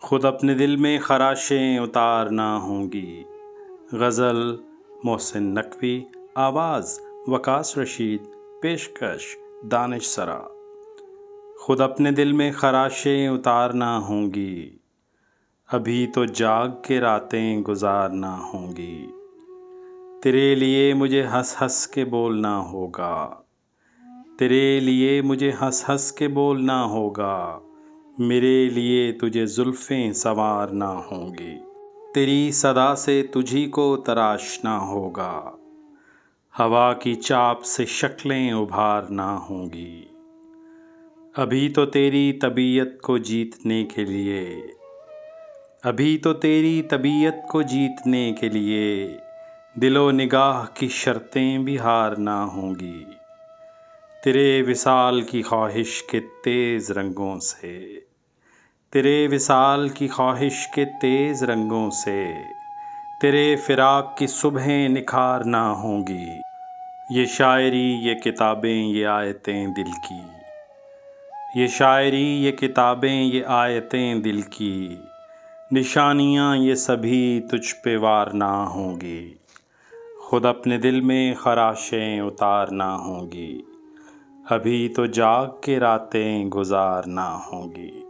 خود اپنے دل میں خراشیں اتارنا ہوں گی۔ غزل محسن نقوی، آواز وقاص رشید، پیشکش دانش سرا۔ خود اپنے دل میں خراشیں اتارنا ہوں گی، ابھی تو جاگ کے راتیں گزارنا ہوں گی۔ تیرے لیے مجھے ہنس ہنس کے بولنا ہوگا، تیرے لیے مجھے ہنس ہنس کے بولنا ہوگا، میرے لیے تجھے زلفیں سنوارنا ہوں گی۔ تیری صدا سے تجھی کو تراشنا ہوگا، ہوا کی چاپ سے شکلیں ابھارنا ہوں گی۔ ابھی تو تیری طبیعت کو جیتنے کے لیے، ابھی تو تیری طبیعت کو جیتنے کے لیے دل و نگاہ کی شرطیں بھی ہارنا ہوں گی۔ تیرے وصال کی خواہش کے تیز رنگوں سے، تیرے وصال کی خواہش کے تیز رنگوں سے تیرے فراق کی صبحیں نکھارنا ہوں گی۔ یہ شاعری، یہ کتابیں، یہ آیتیں دل کی، یہ شاعری، یہ کتابیں، یہ آیتیں دل کی نشانیاں یہ سبھی تجھ پہ وارنا ہوں گی۔ خود اپنے دل میں خراشیں اتارنا ہوں گی، ابھی تو جاگ کے راتیں گزارنا ہوں گی۔